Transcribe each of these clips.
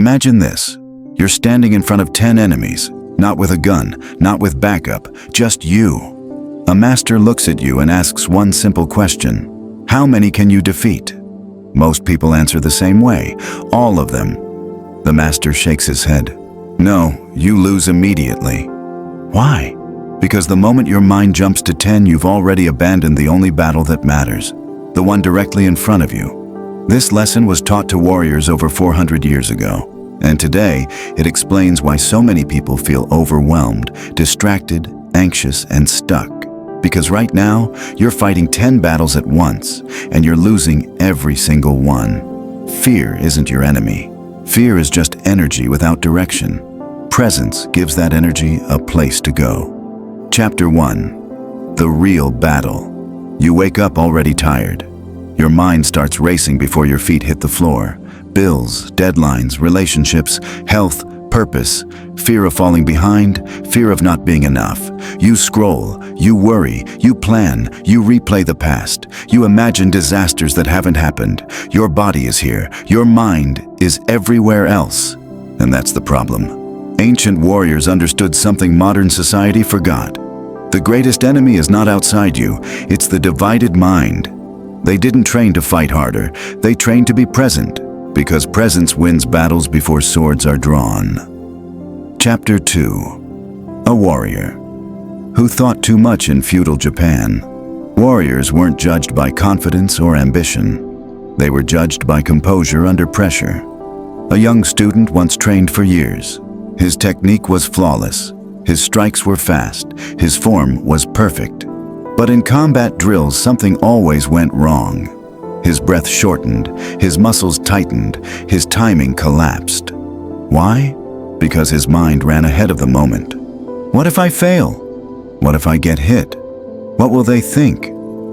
Imagine this. You're standing in front of 10 enemies, not with a gun, not with backup, just you. A master looks at you and asks one simple question. How many can you defeat? Most people answer the same way, all of them. The master shakes his head. No, you lose immediately. Why? Because the moment your mind jumps to 10, you've already abandoned the only battle that matters, the one directly in front of you. This lesson was taught to warriors over 400 years ago. And today, it explains why so many people feel overwhelmed, distracted, anxious, and stuck. Because right now, you're fighting 10 battles at once, and you're losing every single one. Fear isn't your enemy. Fear is just energy without direction. Presence gives that energy a place to go. Chapter 1. The real battle. You wake up already tired. Your mind starts racing before your feet hit the floor. Bills, deadlines, relationships, health, purpose, fear of falling behind, fear of not being enough. You scroll, you worry, you plan, you replay the past. You imagine disasters that haven't happened. Your body is here, your mind is everywhere else. And that's the problem. Ancient warriors understood something modern society forgot. The greatest enemy is not outside you, it's the divided mind. They didn't train to fight harder, they trained to be present. Because presence wins battles before swords are drawn. Chapter 2. A warrior. Who thought too much in feudal Japan? Warriors weren't judged by confidence or ambition. They were judged by composure under pressure. A young student once trained for years. His technique was flawless. His strikes were fast. His form was perfect. But in combat drills, something always went wrong. His breath shortened, his muscles tightened, his timing collapsed. Why? Because his mind ran ahead of the moment. What if I fail? What if I get hit? What will they think?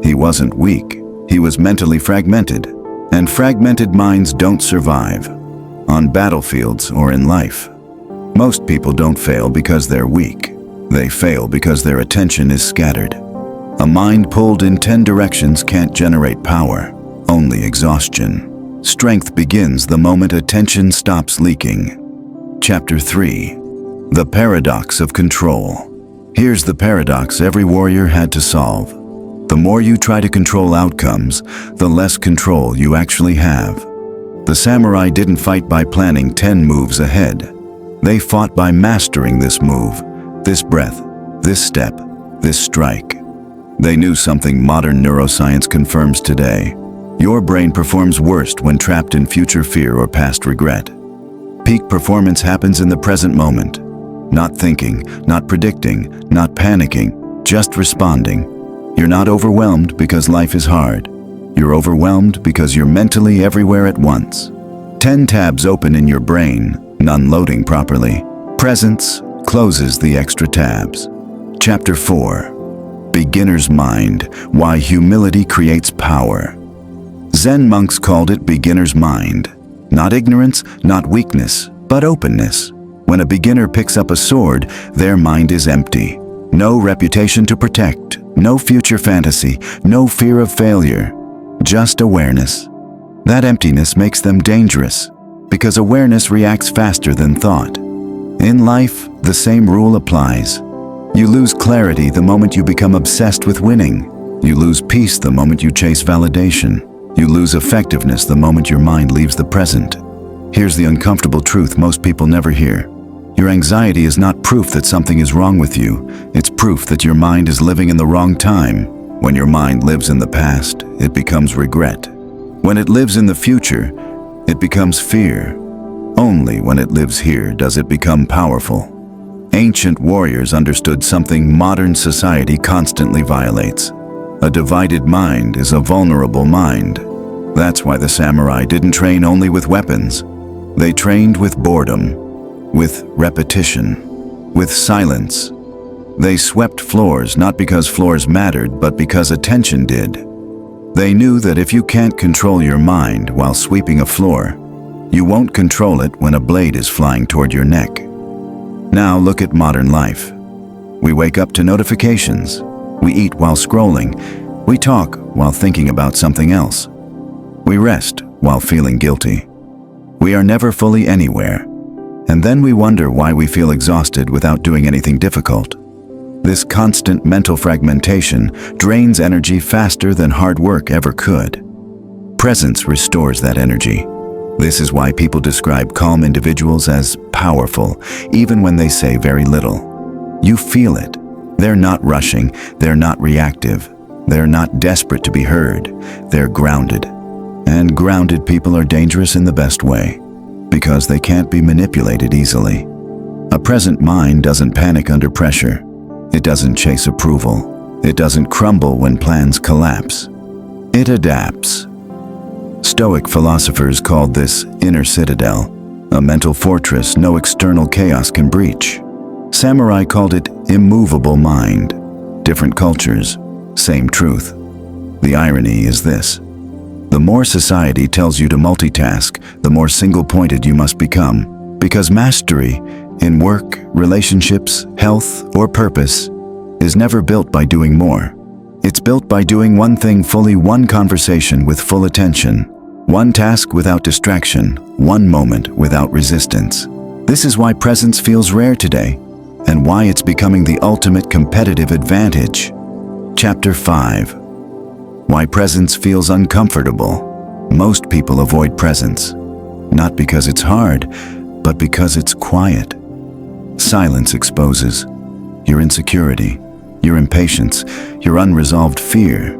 He wasn't weak. He was mentally fragmented. And fragmented minds don't survive. On battlefields or in life. Most people don't fail because they're weak. They fail because their attention is scattered. A mind pulled in 10 directions can't generate power. Only exhaustion. Strength begins the moment attention stops leaking. Chapter 3. The paradox of control. Here's the paradox every warrior had to solve. The more you try to control outcomes, the less control you actually have. The samurai didn't fight by planning 10 moves ahead. They fought by mastering this move, this breath, this step, this strike. They knew something modern neuroscience confirms today. Your brain performs worst when trapped in future fear or past regret. Peak performance happens in the present moment. Not thinking, not predicting, not panicking, just responding. You're not overwhelmed because life is hard. You're overwhelmed because you're mentally everywhere at once. 10 tabs open in your brain, none loading properly. Presence closes the extra tabs. Chapter 4. Beginner's Mind, Why Humility Creates Power. Zen monks called it beginner's mind. Not ignorance, not weakness, but openness. When a beginner picks up a sword, their mind is empty. No reputation to protect, no future fantasy, no fear of failure. Just awareness. That emptiness makes them dangerous, because awareness reacts faster than thought. In life, the same rule applies. You lose clarity the moment you become obsessed with winning. You lose peace the moment you chase validation. You lose effectiveness the moment your mind leaves the present. Here's the uncomfortable truth most people never hear. Your anxiety is not proof that something is wrong with you. It's proof that your mind is living in the wrong time. When your mind lives in the past, it becomes regret. When it lives in the future, it becomes fear. Only when it lives here does it become powerful. Ancient warriors understood something modern society constantly violates. A divided mind is a vulnerable mind. That's why the samurai didn't train only with weapons. They trained with boredom, with repetition, with silence. They swept floors not because floors mattered, but because attention did. They knew that if you can't control your mind while sweeping a floor, you won't control it when a blade is flying toward your neck. Now look at modern life. We wake up to notifications. We eat while scrolling. We talk while thinking about something else. We rest while feeling guilty. We are never fully anywhere. And then we wonder why we feel exhausted without doing anything difficult. This constant mental fragmentation drains energy faster than hard work ever could. Presence restores that energy. This is why people describe calm individuals as powerful, even when they say very little. You feel it. They're not rushing, they're not reactive, they're not desperate to be heard, they're grounded. And grounded people are dangerous in the best way, because they can't be manipulated easily. A present mind doesn't panic under pressure. It doesn't chase approval. It doesn't crumble when plans collapse. It adapts. Stoic philosophers called this inner citadel, a mental fortress no external chaos can breach. Samurai called it immovable mind. Different cultures, same truth. The irony is this: the more society tells you to multitask, the more single-pointed you must become, because mastery in work, relationships, health, or purpose is never built by doing more. It's built by doing one thing fully, one conversation with full attention, one task without distraction, one moment without resistance. This is why presence feels rare today, and why it's becoming the ultimate competitive advantage. Chapter 5. Why presence feels uncomfortable. Most people avoid presence, not because it's hard, but because it's quiet. Silence exposes your insecurity, your impatience, your unresolved fear.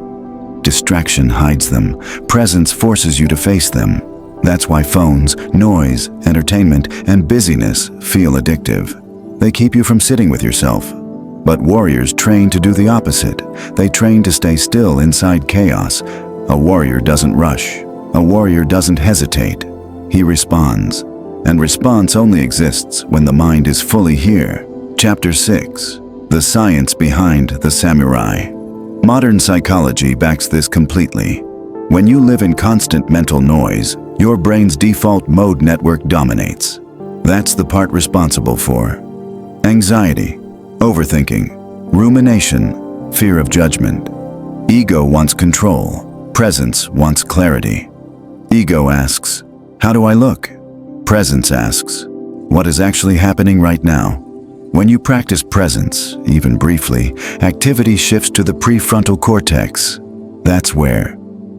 Distraction hides them. Presence forces you to face them. That's why phones, noise, entertainment, and busyness feel addictive. They keep you from sitting with yourself. But warriors train to do the opposite. They train to stay still inside chaos. A warrior doesn't rush. A warrior doesn't hesitate. He responds. And response only exists when the mind is fully here. Chapter 6. The science behind the samurai. Modern psychology backs this completely. When you live in constant mental noise, your brain's default mode network dominates. That's the part responsible for anxiety, overthinking, rumination, fear of judgment. Ego wants control. Presence wants clarity. Ego asks, "How do I look?" Presence asks, "What is actually happening right now?" When you practice presence, even briefly, activity shifts to the prefrontal cortex. That's where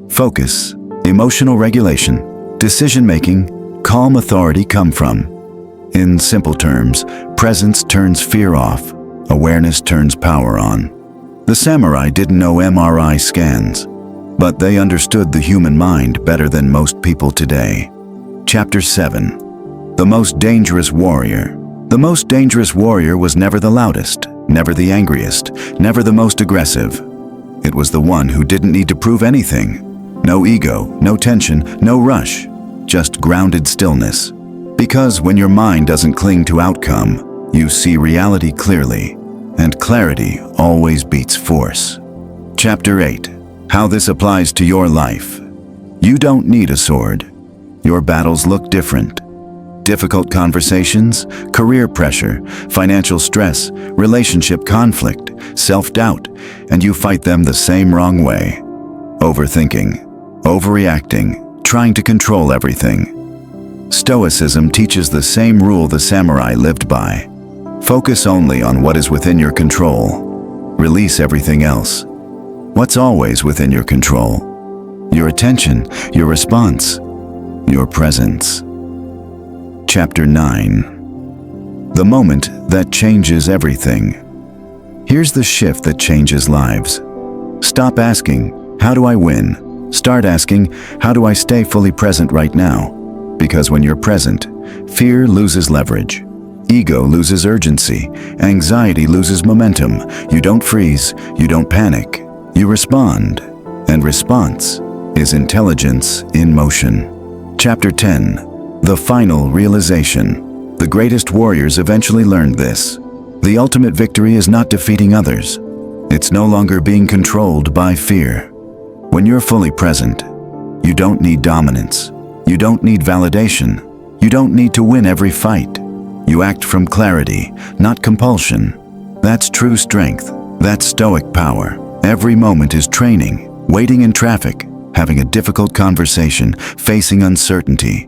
focus, emotional regulation, decision-making, calm authority come from. In simple terms, presence turns fear off, awareness turns power on. The samurai didn't know MRI scans, but they understood the human mind better than most people today. Chapter 7. The most dangerous warrior. The most dangerous warrior was never the loudest, never the angriest, never the most aggressive. It was the one who didn't need to prove anything. No ego, no tension, no rush, just grounded stillness. Because when your mind doesn't cling to outcome, you see reality clearly, and clarity always beats force. Chapter 8. How this applies to your life. You don't need a sword. Your battles look different. Difficult conversations, career pressure, financial stress, relationship conflict, self-doubt, and you fight them the same wrong way. Overthinking, overreacting, trying to control everything. Stoicism teaches the same rule the samurai lived by. Focus only on what is within your control. Release everything else. What's always within your control? Your attention, your response, your presence. Chapter 9. The moment that changes everything. Here's the shift that changes lives. Stop asking, "How do I win?" Start asking, "How do I stay fully present right now?" Because when you're present, fear loses leverage. Ego loses urgency. Anxiety loses momentum. You don't freeze. You don't panic. You respond. And response is intelligence in motion. Chapter 10. The final realization. The greatest warriors eventually learned this. The ultimate victory is not defeating others. It's no longer being controlled by fear. When you're fully present, you don't need dominance. You don't need validation. You don't need to win every fight. You act from clarity, not compulsion. That's true strength. That's stoic power. Every moment is training, waiting in traffic, having a difficult conversation, facing uncertainty.